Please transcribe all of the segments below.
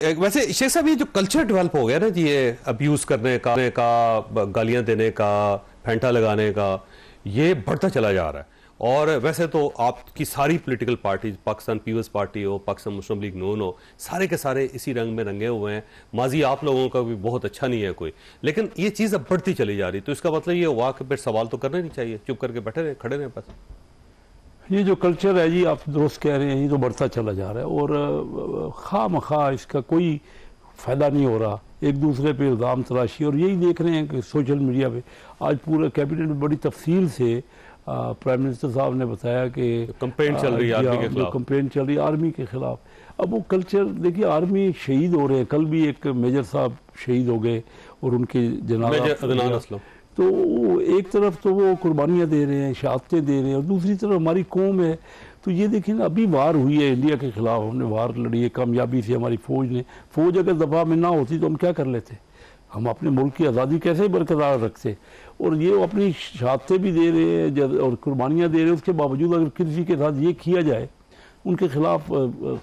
वैसे शेख साहब ये जो कल्चर डेवलप हो गया ना जी, ये अब्यूज करने का गालियां देने का, फेंटा लगाने का, ये बढ़ता चला जा रहा है। और वैसे तो आपकी सारी political parties, Pakistan Peoples Party हो, पाकिस्तान मुस्लिम लीग नून हो, सारे के सारे इसी रंग में रंगे हुए हैं। माजी आप लोगों का भी बहुत अच्छा नहीं है कोई, लेकिन ये चीज़ अब बढ़ती चली जा रही। तो इसका मतलब ये हुआ कि फिर सवाल तो करना नहीं चाहिए, चुप करके बैठे रहे, खड़े रहे बस। ये जो कल्चर है जी, आप दुरुस्त कह रहे हैं, ये तो बढ़ता चला जा रहा है और खामखा इसका कोई फ़ायदा नहीं हो रहा। एक दूसरे पे इल्ज़ाम तराशी, और यही देख रहे हैं कि सोशल मीडिया पे आज पूरा कैबिनेट में बड़ी तफसील से प्राइम मिनिस्टर साहब ने बताया कि कंपेन चल रही है आर्मी के खिलाफ, कंपेन चल रही है आर्मी के खिलाफ। अब वो कल्चर देखिए, आर्मी शहीद हो रहे हैं, कल भी एक मेजर साहब शहीद हो गए और उनके जनाजा, तो एक तरफ तो वो कुर्बानियाँ दे रहे हैं, शहादतें दे रहे हैं, और दूसरी तरफ हमारी कौम है। तो ये देखिए ना, अभी वार हुई है इंडिया के खिलाफ, हमने वार लड़ी है कामयाबी से हमारी फ़ौज ने। फ़ौज अगर दफ़ा में ना होती तो हम क्या कर लेते, हम अपने मुल्क की आज़ादी कैसे बरकरार रखते। और ये अपनी शहादतें भी दे रहे हैं और कुर्बानियाँ दे रहे हैं, उसके बावजूद अगर किसी के साथ ये किया जाए, उनके खिलाफ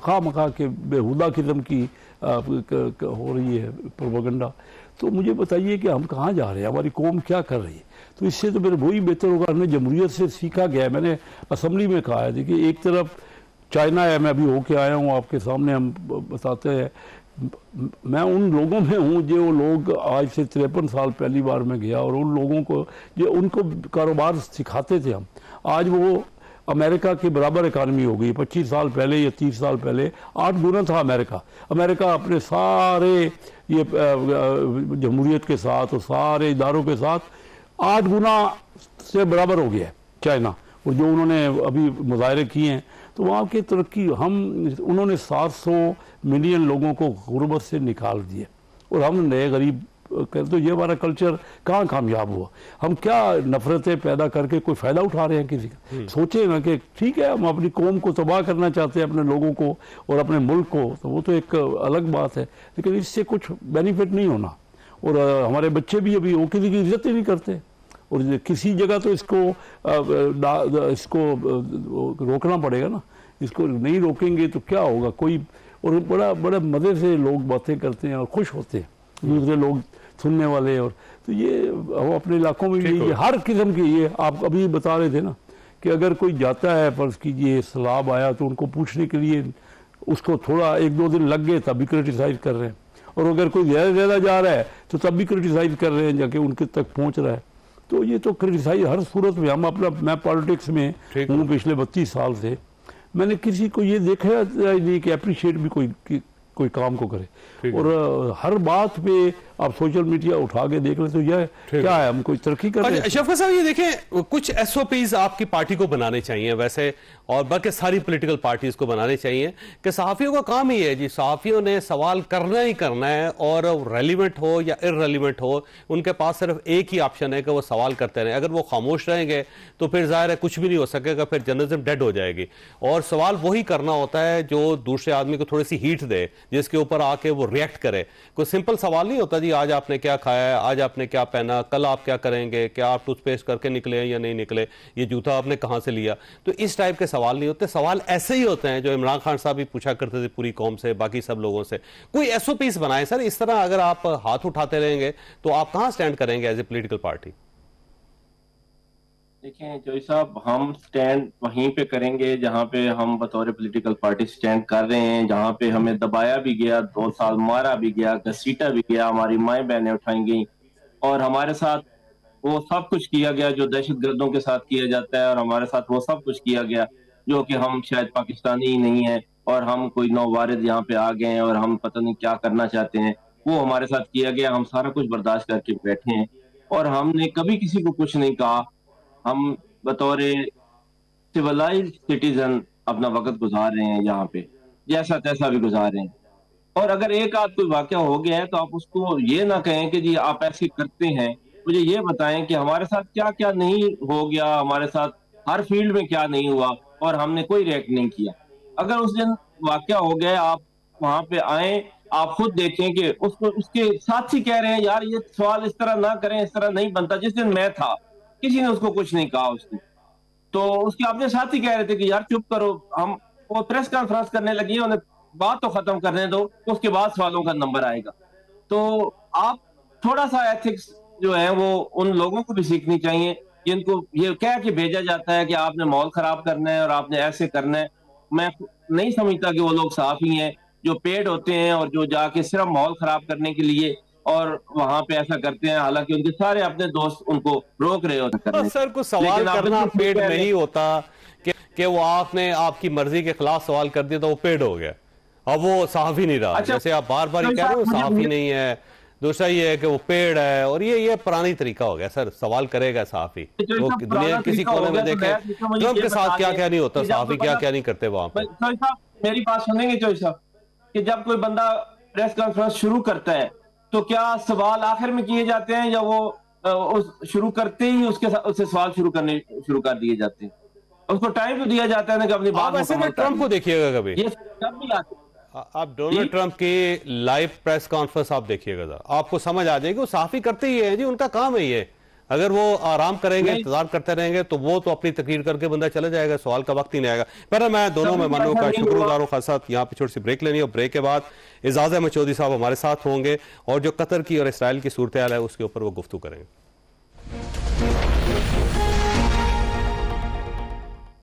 खामखा के बेहुदा किस्म की हो रही है प्रोपेगेंडा, तो मुझे बताइए कि हम कहाँ जा रहे हैं, हमारी कौम क्या कर रही है। तो इससे तो मेरे वही बेहतर होगा, हमने जमहूरियत से सीखा गया है। मैंने असम्बली में कहा है, देखिए एक तरफ चाइना है, मैं अभी होके आया हूँ आपके सामने, हम बताते हैं मैं उन लोगों में हूँ जो लोग आज से 53 साल पहली बार में गया, और उन लोगों को जो उनको कारोबार सिखाते थे हम, आज वो अमेरिका के बराबर इकानमी हो गई। 25 साल पहले या 30 साल पहले 8 गुना था अमेरिका अपने सारे ये जमहूरियत के साथ और सारे इदारों के साथ 8 गुना से बराबर हो गया है चाइना। और जो उन्होंने अभी मुजाहरे किए हैं, तो वहाँ की तरक्की उन्होंने 700 मिलियन लोगों को गुर्बत से निकाल दिए, और हम नए गरीब। तो ये हमारा कल्चर कहाँ कामयाब हुआ। हम क्या नफरतें पैदा करके कोई फ़ायदा उठा रहे हैं किसी का। सोचे ना कि ठीक है, हम अपनी कौम को तबाह करना चाहते हैं, अपने लोगों को और अपने मुल्क को, तो वो तो एक अलग बात है, लेकिन इससे कुछ बेनिफिट नहीं होना। और हमारे बच्चे भी अभी वो किसी की इज्जत ही नहीं करते, और किसी जगह तो इसको रोकना पड़ेगा ना। इसको नहीं रोकेंगे तो क्या होगा कोई। और बड़ा मज़े से लोग बातें करते हैं और खुश होते हैं, दूसरे लोग सुनने वाले। और तो ये हम अपने इलाकों में भी ये हर किस्म की, ये आप अभी बता रहे थे ना कि अगर कोई जाता है, फर्ज कीजिए सैलाब आया, तो उनको पूछने के लिए उसको थोड़ा 1-2 दिन लग गए, तब भी क्रिटिसाइज़ कर रहे हैं। और अगर कोई ज़्यादा जा रहा है तो तब भी क्रिटिसाइज़ कर रहे हैं, जाके उनके तक पहुँच रहा है। तो ये तो क्रिटिसाइज हर सूरत में। मैं पॉलिटिक्स में हूँ पिछले 32 साल से, मैंने किसी को ये देखा नहीं कि अप्रिशिएट भी कोई काम को करे। और हर बात पे आप सोशल मीडिया उठा के देख रहे, तो यह क्या है, हम कोई तरक्की कर रहे हैं। शफकत साहब, ये देखें, कुछ एसओपीज आपकी पार्टी को बनाने चाहिए वैसे, और बल्कि सारी पॉलिटिकल पार्टीज को बनाने चाहिए कि सहाफ़ियों का काम ही है जी, सहाफ़ियों ने सवाल करना ही करना है, और रेलिवेंट हो या इररेलिवेंट हो, उनके पास सिर्फ एक ही ऑप्शन है कि वो सवाल करते रहें। अगर वो खामोश रहेंगे तो फिर ज़ाहिर है कुछ भी नहीं हो सकेगा, फिर जर्नलिज्म डेड हो जाएगी। और सवाल वही करना होता है जो दूसरे आदमी को थोड़ी सी हीट दे, जिसके ऊपर आके वो रिएक्ट करे। कोई सिंपल सवाल नहीं होता जी, आज आपने क्या खाया है, आज आपने क्या पहना, कल आप क्या करेंगे, क्या आप टूथपेस्ट करके निकले या नहीं निकले, ये जूता आपने कहां से लिया। तो इस टाइप के सवाल नहीं होते, सवाल ऐसे ही होते हैं जो इमरान खान साहब भी पूछा करते थे पूरी कौम से, बाकी सब लोगों से। कोई एसओपीस बनाए सर, इस तरह अगर आप हाथ उठाते रहेंगे तो आप कहां स्टैंड करेंगे एज ए पॉलिटिकल पार्टी। देखें जोई साहब, हम स्टैंड वहीं पे करेंगे जहां पे हम बतौर पॉलिटिकल पार्टी स्टैंड कर रहे हैं, जहां पे हमें दबाया भी गया, 2 साल मारा भी गया, घसीटा भी गया, हमारी माएँ बहनें उठाई गई, और हमारे साथ वो सब कुछ किया गया जो दहशतगर्दों के साथ किया जाता है, और हमारे साथ वो सब कुछ किया गया जो कि हम शायद पाकिस्तानी ही नहीं है, और हम कोई नौवारिद यहाँ पे आ गए हैं और हम पता नहीं क्या करना चाहते हैं। वो हमारे साथ किया गया, हम सारा कुछ बर्दाश्त करके बैठे हैं, और हमने कभी किसी को कुछ नहीं कहा। हम बतौर सिविलाइज्ड सिटीजन अपना वक्त गुजार रहे हैं यहाँ पे, जैसा तैसा भी गुजार रहे हैं। और अगर एक आध कोई वाकया हो गया है तो आप उसको ये ना कहें कि जी आप ऐसे करते हैं, मुझे ये बताएं कि हमारे साथ क्या क्या नहीं हो गया, हमारे साथ हर फील्ड में क्या नहीं हुआ, और हमने कोई रिएक्ट नहीं किया। अगर उस दिन वाकया हो गया, आप वहां पे आए, आप खुद देखें कि उसको उसके साथी कह रहे हैं यार ये सवाल इस तरह ना करें, इस तरह नहीं बनता। जिस दिन मैं था किसी ने उसको कुछ नहीं कहा उसने, तो उसके अपने साथी कह रहे थे कि यार चुप करो। हम वो प्रेस कॉन्फ्रेंस करने लगी, उन्हें بات تو ختم کرنے دو، اس کے بعد سوالوں کا نمبر آئے گا. تو آپ تھوڑا سا ایتھکس جو ہے وہ ان لوگوں کو بھی سیکھنی چاہیے جن کو یہ کہہ کے بھیجا جاتا ہے کہ آپ نے ماحول خراب کرنا ہے اور آپ نے ایسے کرنا ہے. میں نہیں سمجھتا کہ وہ لوگ صحافی ہیں جو پیڈ ہوتے ہیں اور جو جا کے صرف ماحول خراب کرنے کے لیے اور وہاں پہ ایسا کرتے ہیں، حالانکہ ان کے سارے اپنے دوست ان کو روک رہے ہوتے ہیں. سر کو سوال کرنا پیڈ نہیں ہوتا کہ وہ آپ نے آپ کی مرضی کے خلاف سوال کر دیا تو وہ پیڈ ہو گیا، اب وہ صحافی نہیں رہا. جیسے آپ بار بار یہ کہہ رہے ہو صحافی نہیں ہے، دوسرا یہ ہے کہ وہ پیڈ ہے، اور یہ پرانی طریقہ ہو گیا سر. سوال کرے گا صحافی، وہ دنیا کسی کونے میں دیکھے ٹرمپ کے ساتھ کیا کیا نہیں ہوتا، صحافی کیا کیا نہیں کرتے وہاں پہ. میری بات سنیں گے چوہی صاحب کہ جب کوئی بندہ پریس کانفرنس شروع کرتا ہے تو کیا سوال آخر میں کیے جاتے ہیں یا وہ شروع کرتے ہی اس سے سوال شروع کر دیے جاتے ہیں؟ اس کو ٹائم تو دیا جاتا ہے نا کہ اپنی بات ویسے میں ٹرمپ کو دیکھیے گا کبھی، یہ جب بھی آتے آپ ڈونلڈ ٹرمپ کی لائیو پریس کانفرنس آپ دیکھیے گا، آپ کو سمجھ آ جائے گی وہ صحافی کرتے ہی ہیں جی، ان کا کام ہے یہ. اگر وہ آرام کریں گے، انتظار کرتے رہیں گے تو وہ تو اپنی تقریر کر کے بندہ چلے جائے گا، سوال کا وقت ہی نہیں آئے گا. پہلے میں دونوں مہمانوں کا شکر گزار ہوں، خاص ساتھ یہاں پہ چھوٹی سی بریک لینی ہے، اور بریک کے بعد اعزاز احمد چودھری صاحب ہمارے ساتھ ہوں گے اور جو قطر کی اور اسرائیل کی صورتحال ہے اس کے اوپر وہ گفتگو کریں گے.